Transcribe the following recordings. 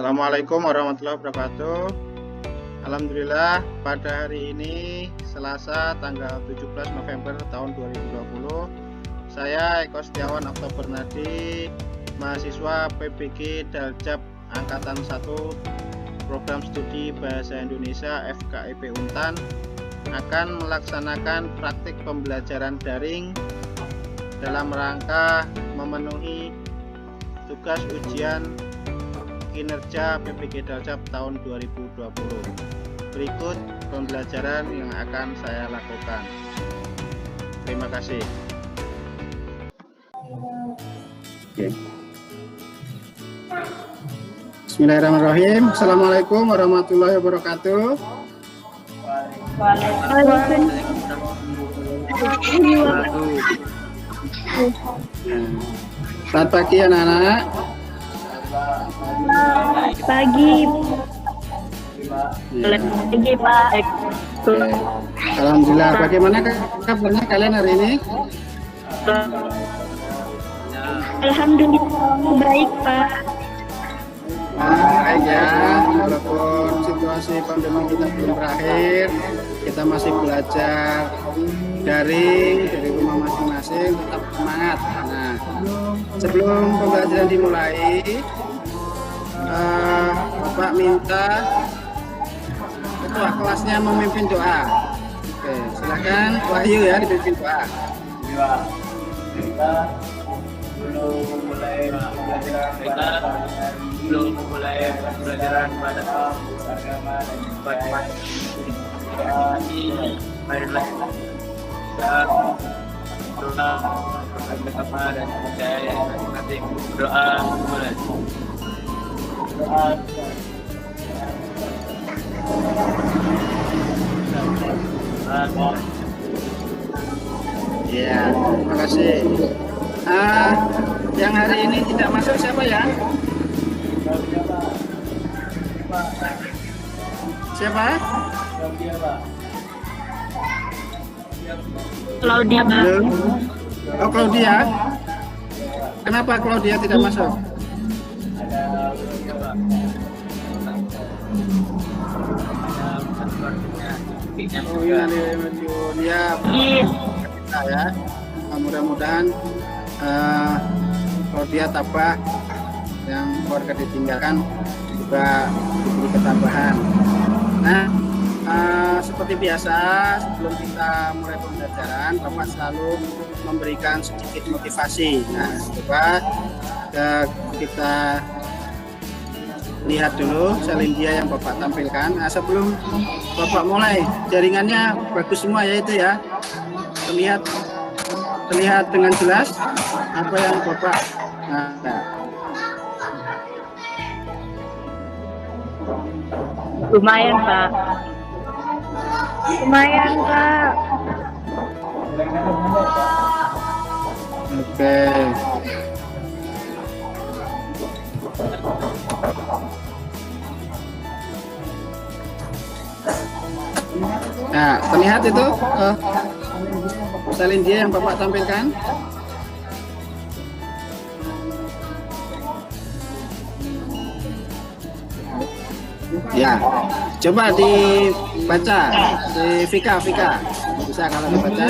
Assalamualaikum warahmatullahi wabarakatuh. Alhamdulillah pada hari ini Selasa tanggal 17 November tahun 2020 saya Eko Setiawan Oktober Nadi, mahasiswa PBG Daljab Angkatan 1 Program Studi Bahasa Indonesia FKIP Untan akan melaksanakan praktik pembelajaran daring dalam rangka memenuhi tugas ujian kinerja PBG Daljab tahun 2020. Berikut pembelajaran yang akan saya lakukan. Terima kasih. Bismillahirrahmanirrahim. Assalamualaikum warahmatullahi wabarakatuh. Selamat pagi anak-anak. Pagi. Pagi Pak. Alhamdulillah. Bagaimana kabarnya kalian hari ini? Alhamdulillah baik Pak. Baik ya. Walaupun situasi pandemi kita belum berakhir, kita masih belajar dari rumah masing-masing, tetap semangat. Nah, sebelum pembelajaran dimulai, Bapak minta ketua kelasnya memimpin doa. Oke, silakan Wahyu ya dipimpin doa. Kita belum mulai pembelajaran pada agama dan ibadah. Marilah kita doa bersama dan percaya nanti doa mulai. Ya, terima kasih. Yang hari ini tidak masuk siapa ya? Siapa? Claudia Pak. Oh, Claudia. Kenapa Claudia tidak masuk? Oh iya, dia ya. Mudah-mudahan Claudia tabah yang keluarga ditinggalkan juga diberi ketabahan. Nah, seperti biasa sebelum kita mulai pembelajaran, Bapak selalu memberikan sedikit motivasi. Nah, coba kita lihat dulu Salindia yang Bapak tampilkan. Nah, sebelum Bapak mulai, jaringannya bagus semua ya itu ya. Terlihat dengan jelas apa yang Bapak. Lumayan Pak. Lumayan Pak. Oke. Nah, terlihat itu Salindia yang Bapak tampilkan. Ya, coba dibaca di Vika. Bisa kalau dibaca.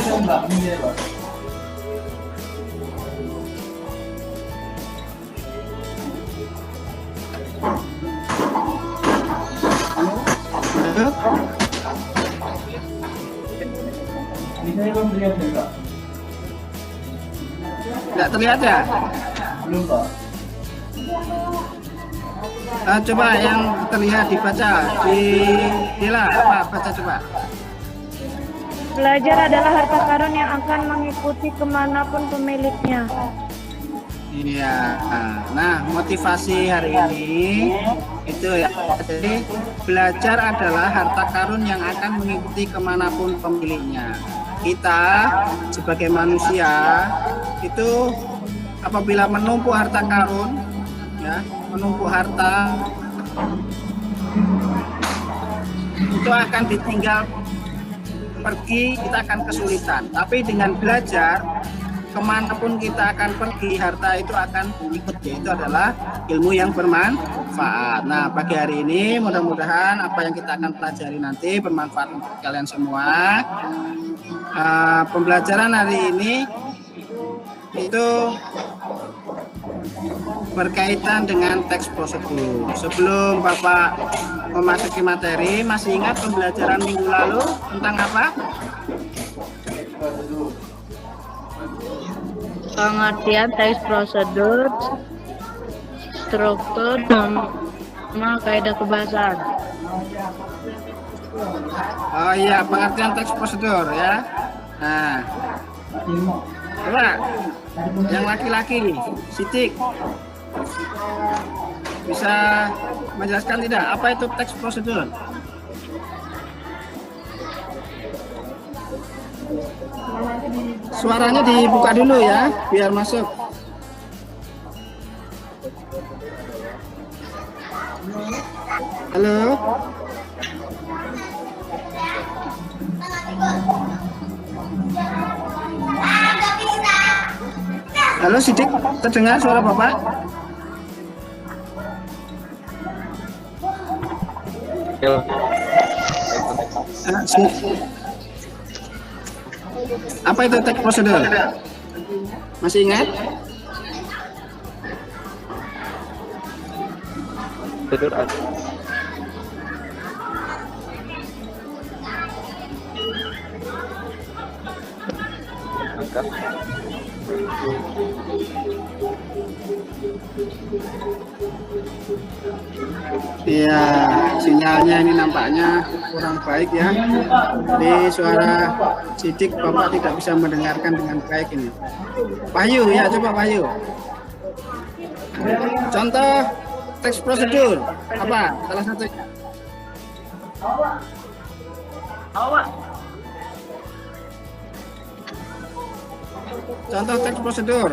Tidak terlihat ya? Belum Pak. Coba yang terlihat dibaca di Dila apa baca coba. Belajar adalah harta karun yang akan mengikuti kemanapun pemiliknya. Iya. Nah, motivasi hari ini itu ya. Jadi belajar adalah harta karun yang akan mengikuti kemanapun pemiliknya. Kita sebagai manusia itu apabila menumpuk harta karun, ya, menumpuk harta itu akan ditinggal pergi, kita akan kesulitan. Tapi dengan belajar kemanapun kita akan pergi, harta itu akan ikut, yaitu adalah ilmu yang bermanfaat. Nah, pagi hari ini mudah-mudahan apa yang kita akan pelajari nanti bermanfaat untuk kalian semua. Pembelajaran hari ini itu berkaitan dengan teks prosedur. Sebelum Bapak memasuki materi, masih ingat pembelajaran minggu lalu tentang apa? Pengertian teks prosedur, struktur, nama kaidah kebahasaan. Oh iya, pengertian teks prosedur ya. Nah, coba yang laki-laki, Sitik, bisa menjelaskan tidak apa itu teks prosedur? Suaranya dibuka dulu ya, biar masuk. Halo. Halo Sidik, terdengar suara Bapak? Apa itu teks prosedur? Masih ingat? Iya, sinyalnya ini nampaknya kurang baik ya. Jadi suara Sidik Bapak tidak bisa mendengarkan dengan baik ini. Wahyu ya, coba Wahyu. Contoh teks prosedur apa? Salah satunya. Contoh teks prosedur.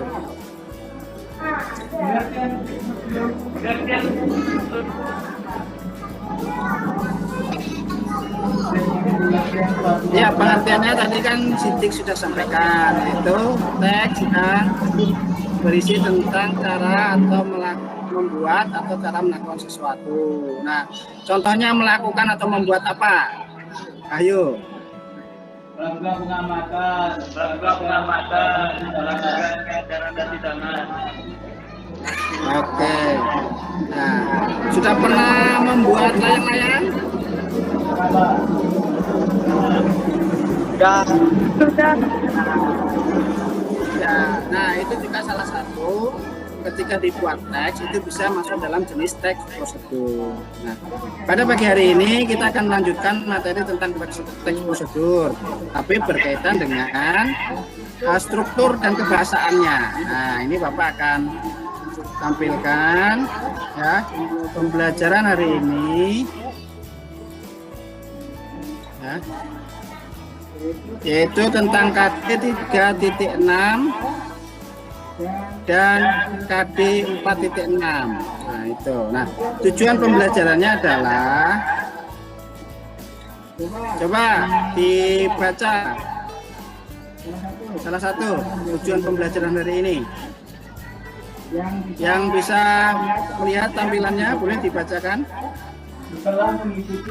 Ya, pengertiannya tadi kan Sidik sudah sampaikan, yaitu teks yang berisi tentang cara atau membuat atau cara melakukan sesuatu. Nah, contohnya melakukan atau membuat apa? Ayo. melakukan pengamatan, melakukan cara dan tindakan. Oke. Nah, sudah pernah membuat layang-layang? Sudah. Ya, nah itu juga salah satu ketika dibuat teks itu bisa masuk dalam jenis teks prosedur. Nah, pada pagi hari ini kita akan melanjutkan materi tentang teks prosedur, tapi berkaitan dengan struktur dan kebahasaannya. Nah, ini Bapak akan tampilkan ya pembelajaran hari ini. Ya. Yaitu tentang KD 3.6 dan KD 4.6. Nah, itu. Nah, tujuan pembelajarannya adalah coba dibaca salah satu tujuan pembelajaran hari ini. Yang bisa melihat tampilannya boleh dibacakan. Setelah mengikuti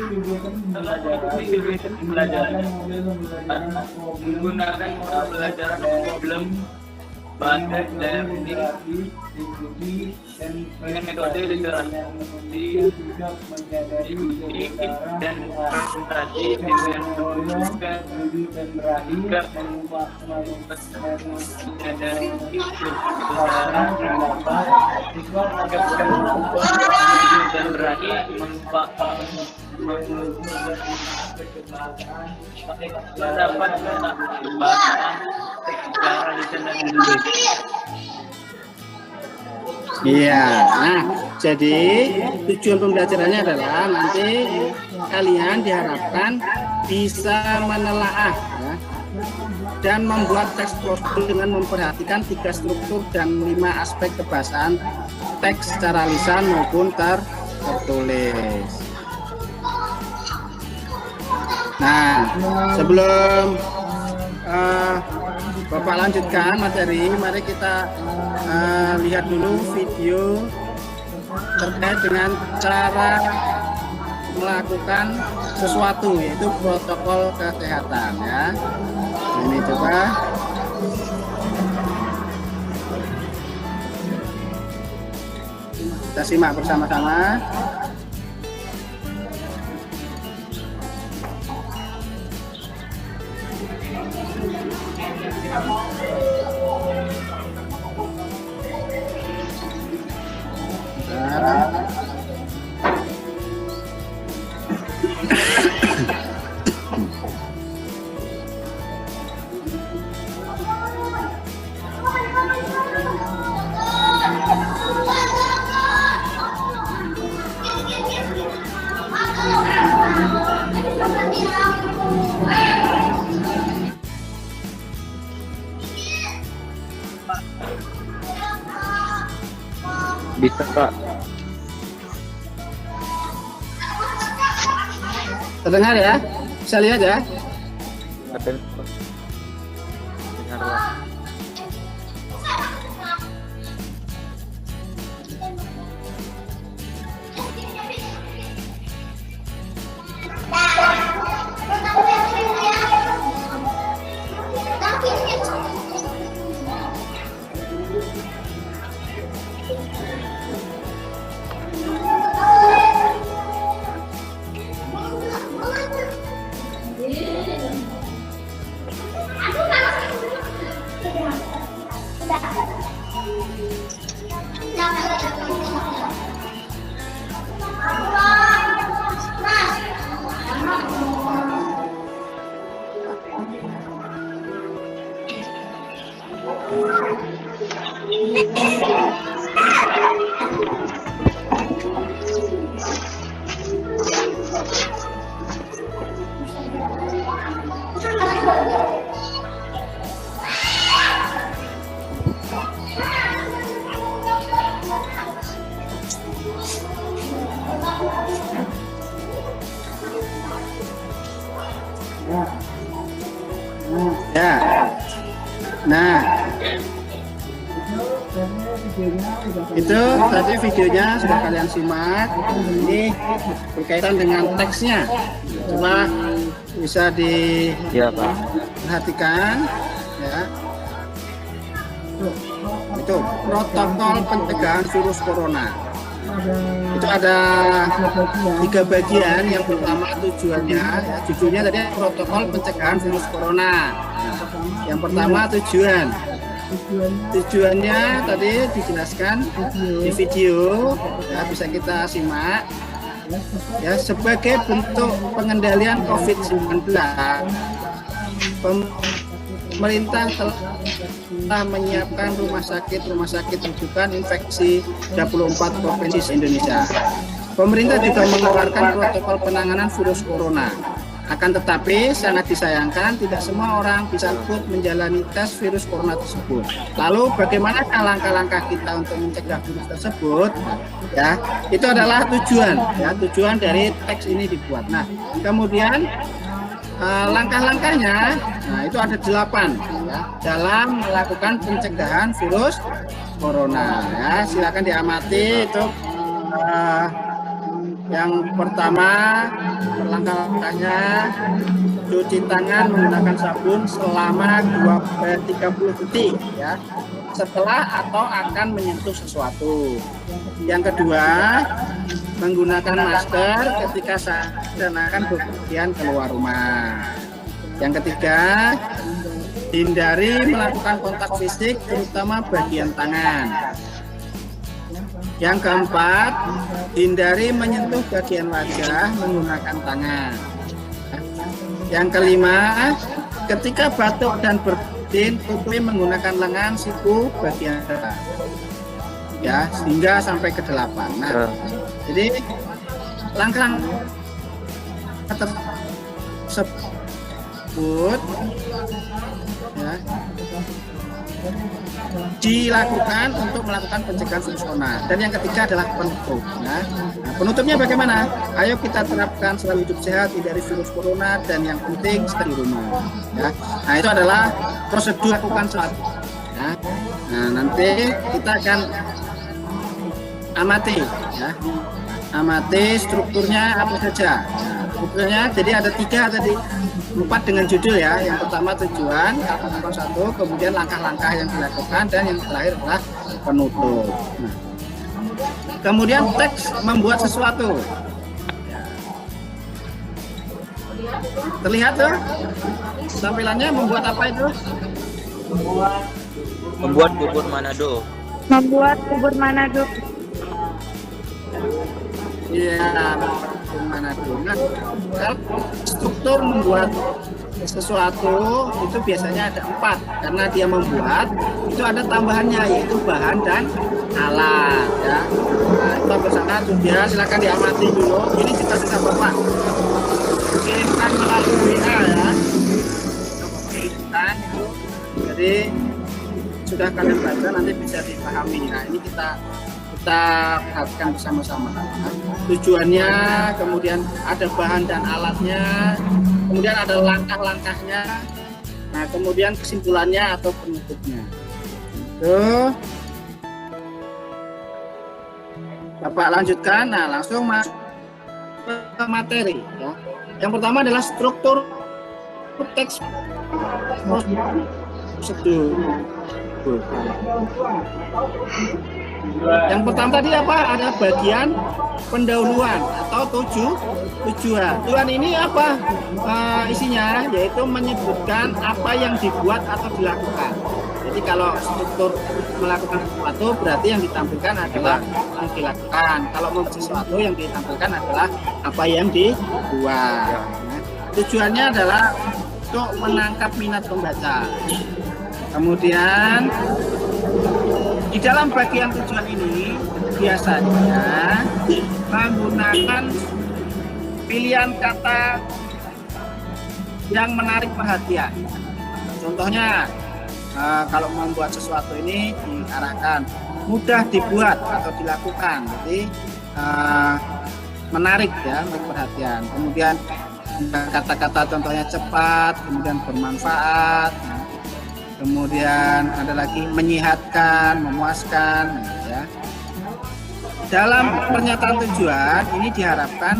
pembelajaran menggunakan pembelajaran problem bahan dan diskusi dengan metode literasi dan presentasi dengan menunjukkan juga menyadari kebesaran dan berani mendapat Iya, nah jadi tujuan pembelajarannya adalah nanti kalian diharapkan bisa menelaah ya, dan membuat teks prosedur dengan memperhatikan 3 struktur dan 5 aspek kebahasaan teks secara lisan maupun tertulis. Nah, sebelum Bapak lanjutkan materi. Mari kita lihat dulu video terkait dengan cara melakukan sesuatu, yaitu protokol kesehatan ya. Ini coba. Kita simak bersama-sama. Bisa Pak. Terdengar ya? Bisa lihat ya? Ada dengar Pak. Ya. Nah, itu tadi videonya sudah kalian simak. Ini berkaitan dengan teksnya. Coba bisa Iya Pak. diperhatikan ya. Itu protokol pencegahan virus corona. Itu ada 3 bagian. Yang pertama tujuannya, ya, judulnya tadi protokol pencegahan virus corona. Nah, yang pertama tujuannya tadi dijelaskan di video, ya, bisa kita simak. Ya, sebagai bentuk pengendalian COVID-19, pemerintah telah menyiapkan rumah sakit rujukan infeksi 34 provinsi Indonesia. Pemerintah juga mengeluarkan protokol penanganan virus corona. Akan tetapi sangat disayangkan tidak semua orang bisa ikut menjalani tes virus corona tersebut. Lalu bagaimana langkah-langkah kita untuk mencegah virus tersebut? Ya, itu adalah tujuan dari teks ini dibuat. Nah, kemudian langkah-langkahnya, nah itu ada 8 ya, dalam melakukan pencegahan virus corona. Ya, silakan diamati itu. Yang pertama, langkah-langkahnya cuci tangan menggunakan sabun selama 30 detik ya, setelah atau akan menyentuh sesuatu. Yang kedua, menggunakan masker ketika saat dan akan bepergian keluar rumah. Yang ketiga, hindari melakukan kontak fisik terutama bagian tangan. Yang keempat, hindari menyentuh bagian wajah menggunakan tangan. Yang kelima, ketika batuk dan bersin tutupi menggunakan lengan, siku, bagian dada. Ya, hingga sampai ke 8. Nah, jadi langkah tersebut ya, dilakukan untuk melakukan pencegahan virus corona. Dan yang ketiga adalah penutup. Nah, penutupnya bagaimana? Ayo kita terapkan selalu hidup sehat, hindari virus corona, dan yang penting stay di rumah. Ya. Nah, itu adalah prosedur lakukan suatu. Ya. Nah, nanti kita akan amati, ya. Amati strukturnya apa saja. Nah, strukturnya jadi ada 3 tadi, 4 dengan judul ya. Yang pertama tujuan, lakukan satu, kemudian langkah-langkah yang dilakukan, dan yang terakhir adalah penutup. Nah, kemudian teks membuat sesuatu. Terlihat tuh tampilannya membuat apa itu? Membuat bubur Manado. Membuat bubur Manado. Iya, Manado. Nah, struktur membuat sesuatu itu biasanya ada 4 karena dia membuat itu ada tambahannya yaitu bahan dan alat ya. Nah, itu bersama sudah silakan diamati dulu. Ini cita-cita Bapak. Kirimkan melalui WA ya. Kirimkan itu. Jadi sudah kalian baca nanti bisa dipahami. Nah, ini kita perhatikan bersama-sama. Tujuannya, kemudian ada bahan dan alatnya, kemudian ada langkah-langkahnya, nah kemudian kesimpulannya atau penutupnya. Tuh, Bapak lanjutkan. Nah, langsung masuk ke materi. Ya. Yang pertama adalah struktur teks prosedur. Yang pertama tadi apa? Ada bagian pendahuluan atau tujuan. Tujuan ini apa? Isinya yaitu menyebutkan apa yang dibuat atau dilakukan. Jadi kalau struktur melakukan sesuatu berarti yang ditampilkan adalah yang dilakukan. Kalau membuat sesuatu yang ditampilkan adalah apa yang dibuat. Nah, tujuannya adalah untuk menangkap minat pembaca. Kemudian di dalam bagian tujuan ini biasanya menggunakan pilihan kata yang menarik perhatian. Contohnya, kalau membuat sesuatu ini diarahkan mudah dibuat atau dilakukan, jadi menarik ya, menarik perhatian. Kemudian kata-kata contohnya cepat, kemudian bermanfaat. Kemudian ada lagi menyehatkan, memuaskan, ya. Dalam pernyataan tujuan ini diharapkan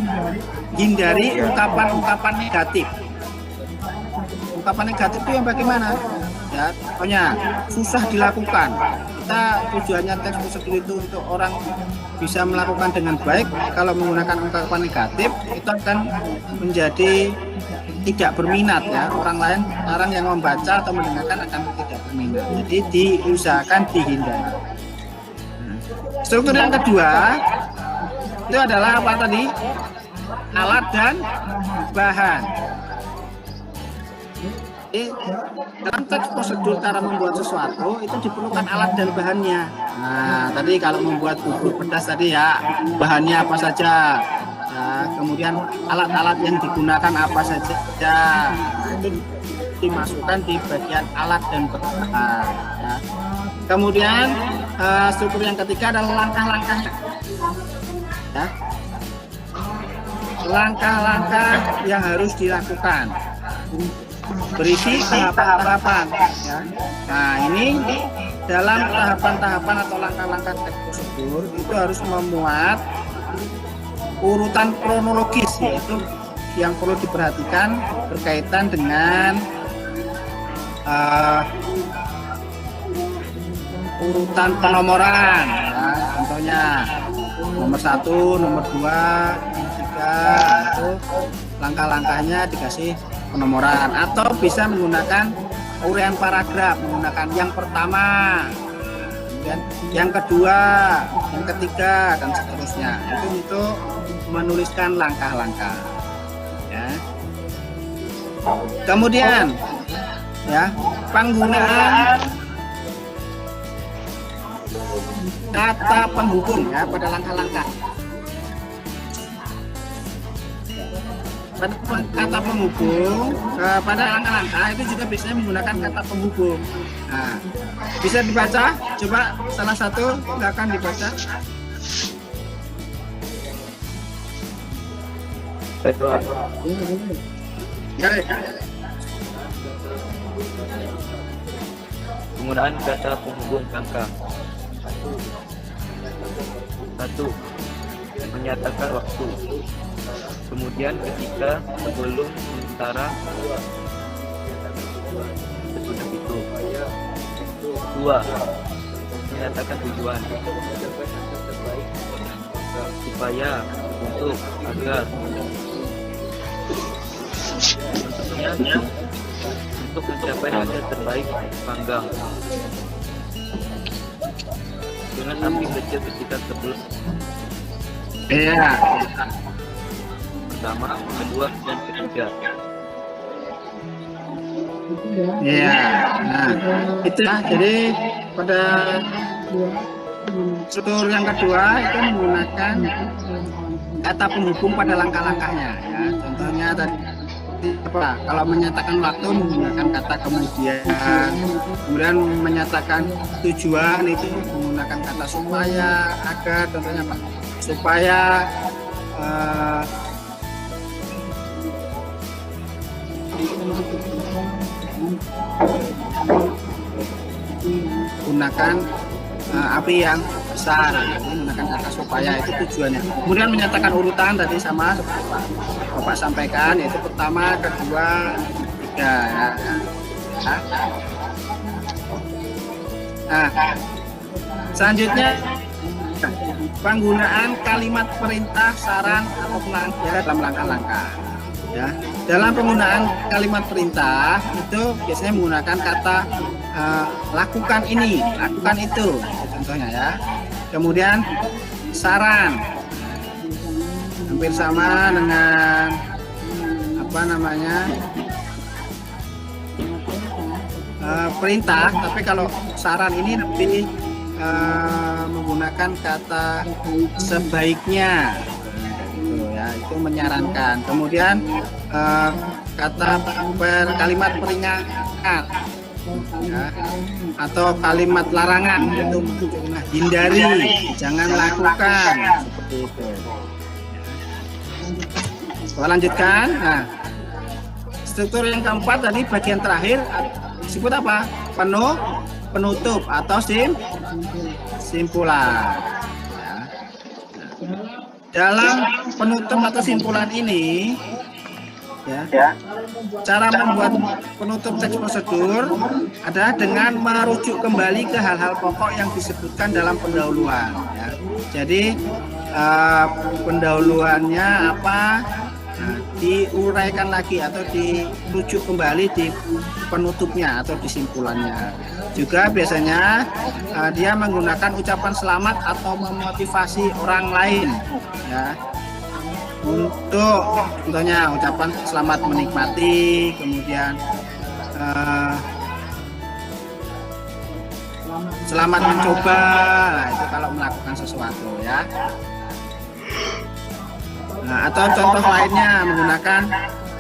hindari ungkapan-ungkapan negatif. Ungkapan negatif itu yang bagaimana? Ya, pokoknya susah dilakukan. Kita tujuannya teks prosedur itu untuk orang bisa melakukan dengan baik. Kalau menggunakan ungkapan negatif itu akan menjadi tidak berminat ya, orang yang membaca atau mendengarkan akan tidak berminat. Jadi diusahakan dihindari. Struktur yang kedua itu adalah apa tadi? Alat dan bahan. Jadi, dalam teks prosedur cara membuat sesuatu itu diperlukan alat dan bahannya. Nah, tadi kalau membuat bubur pedas tadi ya, bahannya apa saja. Ya, kemudian alat-alat yang digunakan apa saja, nah, itu dimasukkan di bagian alat dan bahan. Ya. Kemudian struktur yang ketiga adalah langkah-langkah. Ya. Langkah-langkah yang harus dilakukan berisi tahapan-tahapan. Ya. Nah, ini dalam tahapan-tahapan atau langkah-langkah teks prosedur itu harus memuat urutan kronologis, yaitu yang perlu diperhatikan berkaitan dengan urutan penomoran ya, contohnya nomor 1, nomor 2, nomor 3 itu langkah-langkahnya dikasih penomoran, atau bisa menggunakan uraian paragraf, menggunakan yang pertama, kemudian yang kedua, yang ketiga, dan seterusnya. Itu untuk menuliskan langkah-langkah. Ya. Kemudian, ya, penggunaan kata penghubung ya pada langkah-langkah. pada kata penghubung, pada langkah-langkah itu juga biasanya menggunakan kata penghubung. Nah, bisa dibaca, coba salah satu silakan dibaca. Ya, Penggunaan kata penghubung angka. Satu, menyatakan waktu. Kemudian ketika, sebelum, sementara. Sesudah itu. Dua, menyatakan tujuan. Supaya, untuk, agar. Contohnya, untuk mencapai hasil terbaik panggang dengan api kecil ketika sebelum iya. pertama, kedua, dan ketiga. Iya. Nah, itu ya. Jadi pada struktur yang kedua itu menggunakan kata penghubung pada langkah-langkahnya. Ya. Contohnya tadi apa? Kalau menyatakan waktu menggunakan kata kemudian menyatakan tujuan itu menggunakan kata supaya, agar, contohnya apa? Supaya gunakan api yang besar, menggunakan kata supaya itu tujuannya. Kemudian menyatakan urutan tadi sama seperti Bapak sampaikan, yaitu pertama, kedua, ketiga. Ya. Nah, selanjutnya penggunaan kalimat perintah, saran atau pengalaman dalam langkah-langkah. Ya, dalam penggunaan kalimat perintah itu biasanya menggunakan kata lakukan ini, lakukan itu, contohnya ya. Kemudian saran, hampir sama dengan apa namanya perintah, tapi kalau saran ini lebih menggunakan kata sebaiknya. Itu menyarankan. Kemudian kata kalimat peringatan ya, atau kalimat larangan itu hindari, jangan lakukan, seperti itu. Kita lanjutkan. Nah, struktur yang keempat tadi bagian terakhir disebut apa? Penutup atau simpulan. Dalam penutup atau simpulan ini, ya, cara membuat penutup teks prosedur adalah dengan merujuk kembali ke hal-hal pokok yang disebutkan dalam pendahuluan. Ya. Jadi pendahuluannya apa? Nah, diuraikan lagi atau dirujuk kembali di penutupnya atau di simpulannya. Juga biasanya dia menggunakan ucapan selamat atau memotivasi orang lain, ya, untuk contohnya ucapan selamat menikmati, kemudian selamat mencoba. Nah, itu kalau melakukan sesuatu, ya. Nah, atau contoh lainnya menggunakan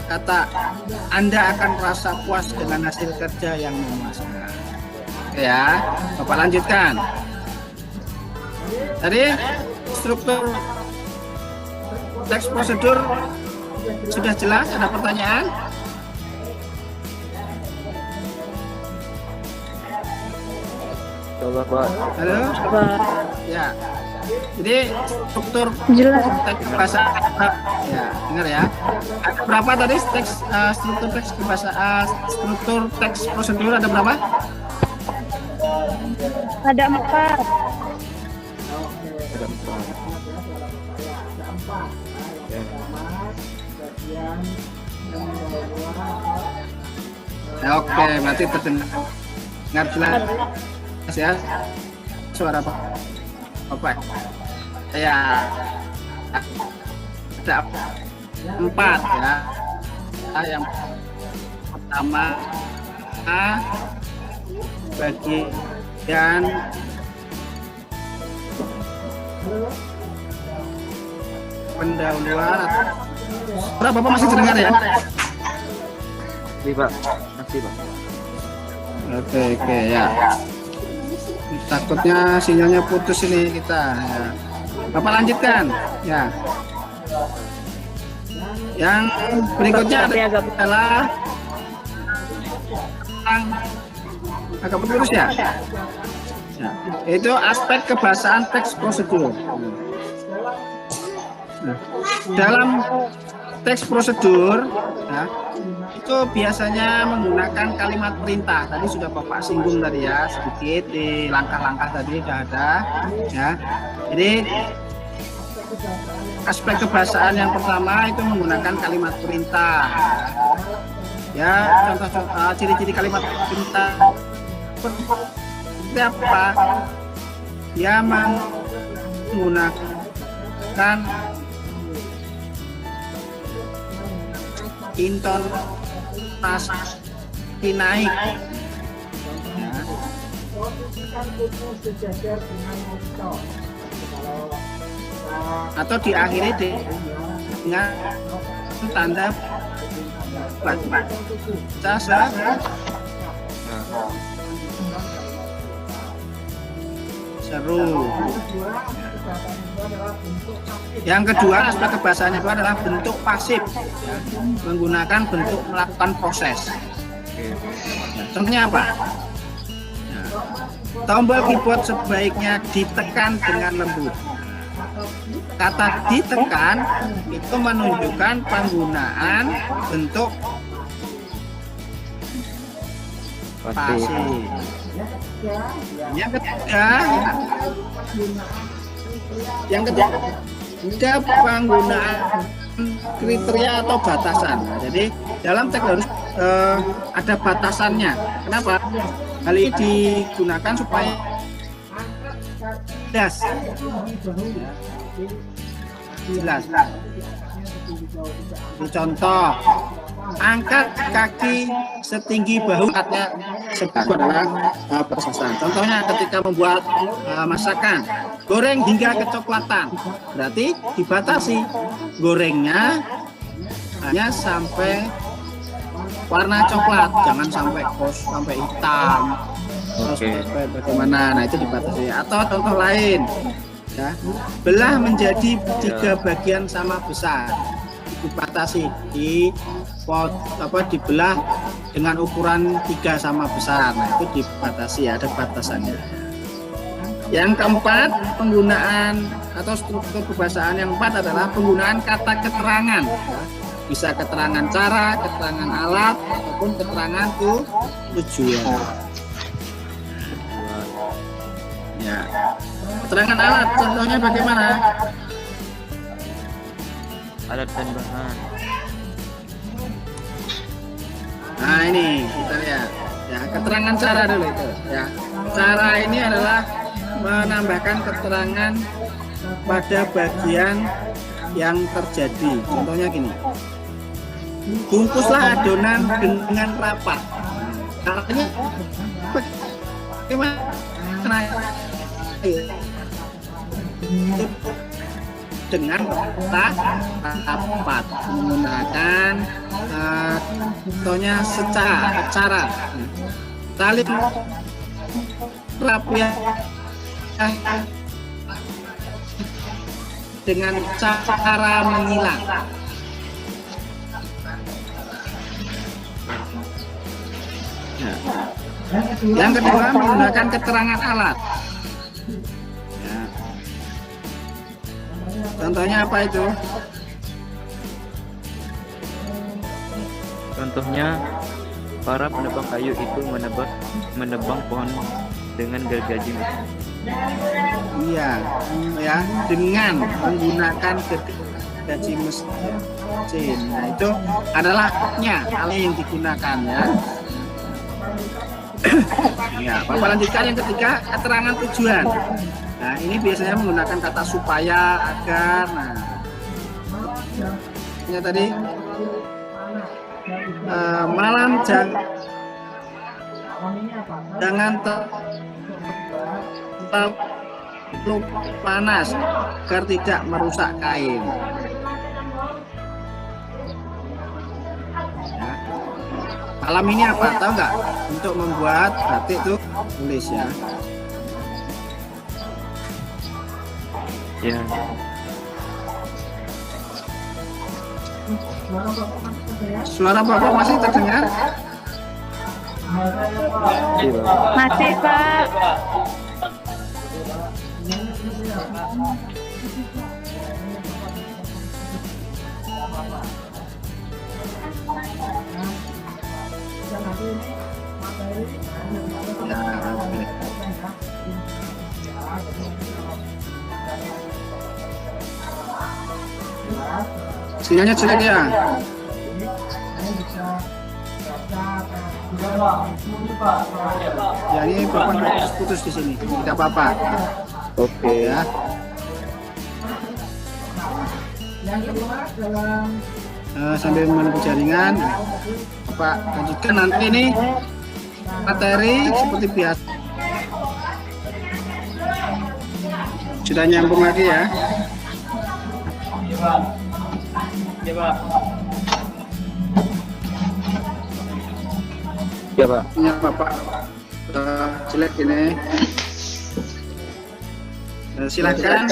kata Anda akan merasa puas dengan hasil kerja yang memuaskan. Oke ya, Bapak lanjutkan. Tadi struktur teks prosedur sudah jelas, ada pertanyaan? Coba Pak. Halo? Pak. Ya. Jadi struktur Jelas. teks bahasa ya, dengar ya. Ada berapa tadi struktur teks bahasa struktur teks prosedur ada berapa? Ada 4. Ya, oke, berarti terdengar jelas ya suara Bapak. Ya, ada 4 ya. Yang pertama bagian pendahuluan Suara Bapak masih terdengar ya? Masih Pak, masih Pak. Oke ya. Takutnya sinyalnya putus ini kita. Ya. Bapak lanjutkan. Ya. Yang berikutnya adalah agak putus ya. Ya. Itu aspek kebahasaan teks prosedur. Nah, dalam teks prosedur, ya, itu biasanya menggunakan kalimat perintah. Tadi sudah Bapak singgung tadi ya, sedikit di langkah-langkah tadi sudah ada. Ya. Jadi aspek kebahasaan yang pertama itu menggunakan kalimat perintah. Ya, contoh ciri-ciri kalimat perintah seperti apa? Dia menggunakan intonasi naik, ya. Atau diakhiri dengan tanda baca seru. Yang kedua aspek kebahasaan itu adalah bentuk pasif, ya, menggunakan bentuk melakukan proses. Nah, contohnya apa? Nah, tombol keyboard sebaiknya ditekan dengan lembut. Kata ditekan itu menunjukkan penggunaan bentuk pasif. Yang ketiga penggunaan kriteria atau batasan. Nah, jadi dalam teks harus ada batasannya. Kenapa? Hal ini digunakan supaya jelas. Contoh, angkat kaki setinggi bahu, katanya sebab adalah batasan. Contohnya ketika membuat masakan, goreng hingga kecoklatan, berarti dibatasi gorengnya hanya sampai warna coklat, jangan sampai hitam. Terus bagaimana? Nah, itu dibatasi. Atau contoh lain, ya, belah menjadi 3 bagian sama besar, dibatasi, dibelah dengan ukuran 3 sama besar. Nah, itu dibatasi, ada batasannya. Yang keempat, penggunaan atau struktur kebahasaan yang keempat adalah penggunaan kata keterangan, ya. Bisa keterangan cara, keterangan alat, ataupun keterangan tujuan. Ya. Keterangan alat, contohnya bagaimana? Alat dan bahan. Nah, ini kita lihat. Ya, keterangan cara dulu itu. Ya, cara ini adalah menambahkan keterangan pada bagian yang terjadi. Contohnya gini. Bungkuslah adonan dengan rapat. Caranya bagaimana? Dengan rapat menggunakan contohnya secara tali rapi dengan cara menyilang. Yang kedua menggunakan keterangan alat. Ya. Contohnya apa itu? Contohnya, para penebang kayu itu menebang pohon dengan gergaji mesin. Iya, ya, dengan menggunakan gergaji mesin. Nah, itu adalah alat yang digunakan, ya. Ya, Bapak lanjutkan yang ketiga, keterangan tujuan. Nah, ini biasanya menggunakan kata supaya, agar. Nah, ini tadi malam jangan terlalu panas agar tidak merusak kain. Malam ini apa? Tahu nggak? Untuk membuat batik tuh tulis ya. Ya. Suara Bapak masih terdengar? Iya, Pak. Masih, Pak. Ya, oke. Sinyalnya jelek ya? Ya ini Bapak putus di sini, tidak apa-apa. Oke. Ya. Sambil menunggu jaringan, Bapak lanjutkan nanti ini materi seperti biasa. Sudah nyambung lagi ya? Ya, Pak. Ya, Pak. Ya Bapak jelek ini. Silakan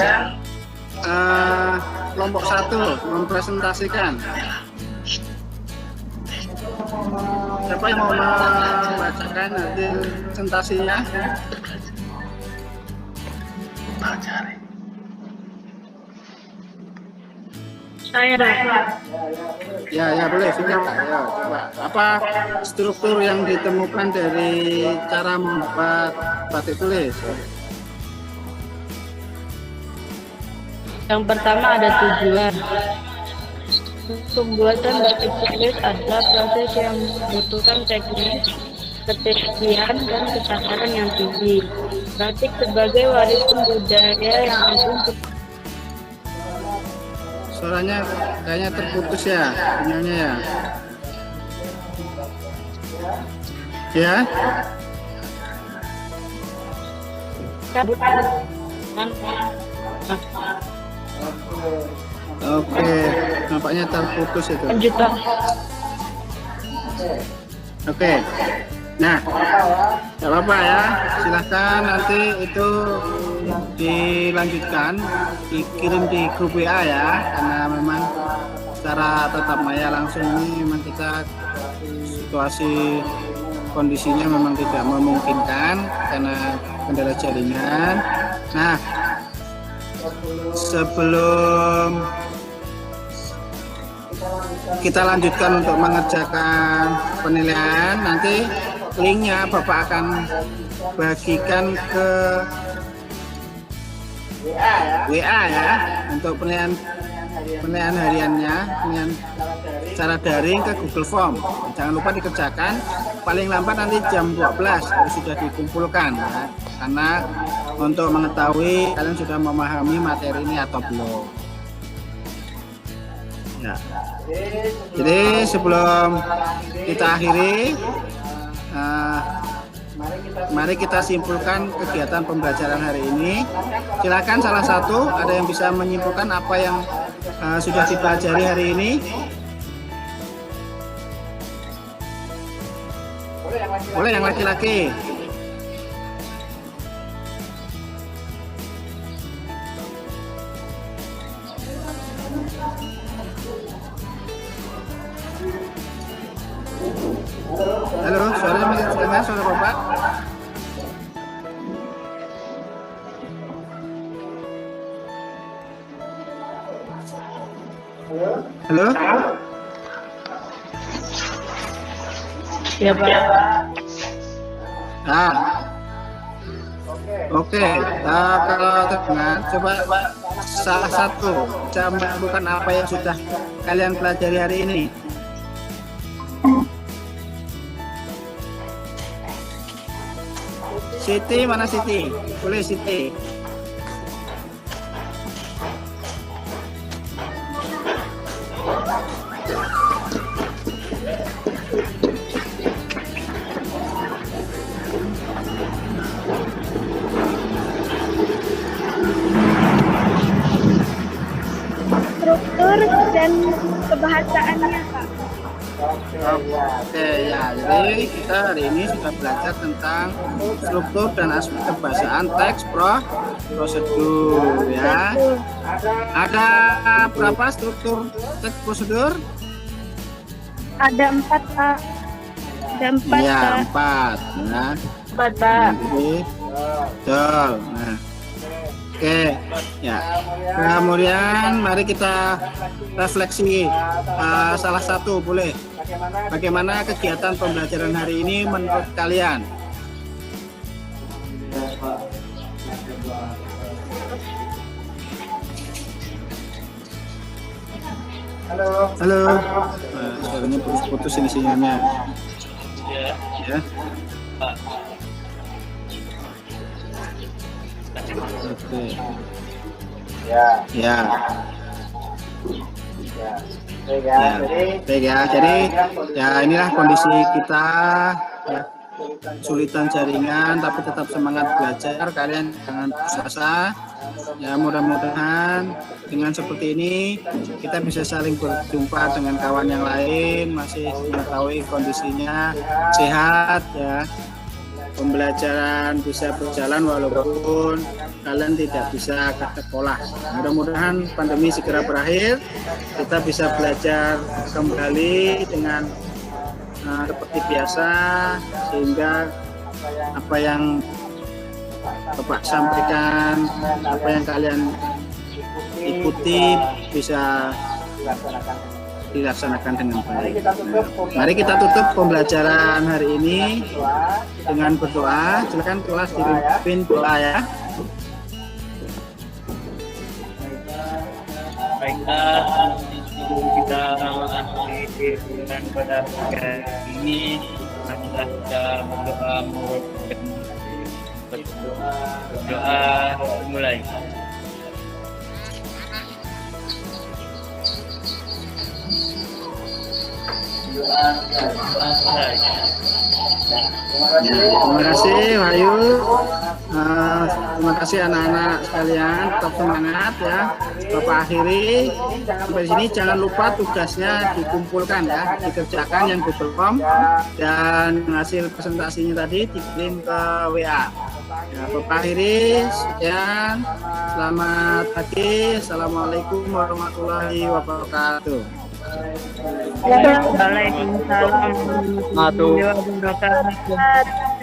kelompok 1 mempresentasikan. Siapa yang mau membacakan nanti presentasinya? Saya, Pak. Ya boleh singkat Kak. Ya, coba. Apa struktur yang ditemukan dari cara membuat batik tulis? Yang pertama ada tujuan. Pembuatan batik tulis adalah proses yang membutuhkan teknik, ketelitian, dan kesabaran yang tinggi. Batik sebagai warisan budaya yang agung. Suaranya kayaknya terputus ya, sinyalnya ya. Ya, oke. Nampaknya terputus itu. Lanjut, Pak. Oke. Nah, nggak apa-apa ya. Silahkan nanti itu dilanjutkan, dikirim di grup WA ya. Karena memang secara tatap maya langsung ini memang kita situasi kondisinya memang tidak memungkinkan karena kendala jaringan. Nah, sebelum kita lanjutkan untuk mengerjakan penilaian, nanti linknya Bapak akan bagikan ke WA ya untuk penilaian hariannya, penilaian secara daring ke Google Form. Jangan lupa dikerjakan paling lambat nanti jam 12 harus sudah dikumpulkan ya. Karena untuk mengetahui kalian sudah memahami materi ini atau belum. Ya. Jadi sebelum kita akhiri, mari kita simpulkan kegiatan pembelajaran hari ini. Silakan salah satu ada yang bisa menyimpulkan apa yang sudah dipelajari hari ini. Boleh yang laki-laki. Halo, suaranya masih terdengar suara Bapak? Halo? Ya, Pak. Nah, oke. Kalau terdengar, coba salah satu bukan apa yang sudah kalian pelajari hari ini. Siti, mana Siti? Boleh Siti. Struktur dan kebahasaannya, Pak. Oke ya, jadi kita hari ini sudah belajar tentang struktur dan aspek kebahasaan teks prosedur ya. Ada berapa struktur teks prosedur? Ada 4, Pak. Ada 4, Iya, Pak. 4. Nah, 4, Pak. jadi, betul. Nah, oke, ya. Kemudian mari kita refleksi salah satu, boleh. Bagaimana kegiatan pembelajaran hari ini menurut kalian? Halo. Halo. Suaranya putus-putus ini sinyalnya. Ya. Oke. Ya. Ya. Ya. Baik ya. Ya. Jadi Baik ya. Jadi ya inilah kondisi kita. Ya. Kesulitan jaringan, tapi tetap semangat belajar. Kalian jangan putus asa. Ya, mudah-mudahan dengan seperti ini kita bisa saling berjumpa dengan kawan yang lain, masih mengetahui kondisinya sehat ya. Pembelajaran bisa berjalan walaupun kalian tidak bisa ke sekolah. Mudah-mudahan pandemi segera berakhir, kita bisa belajar kembali dengan seperti biasa, sehingga apa yang Bapak sampaikan, apa yang kalian ikuti bisa dilaksanakan dengan baik. Mari kita tutup pembelajaran hari ini dengan berdoa. Silakan kelas dipimpin doa ya. Baiklah, kita dengan pada hari ini marilah kita berdoa mulai. Terima kasih Wahyu. Terima kasih anak-anak sekalian, tetap semangat ya. Bapak akhiri sampai sini. Jangan lupa tugasnya dikumpulkan ya, dikerjakan yang Google Form, dan hasil presentasinya tadi dikirim ke WA. Ya, Bapak akhiri. Sekian. Selamat pagi. Assalamualaikum warahmatullahi wabarakatuh. Waalaikumsalam warahmatullahi wabarakatuh.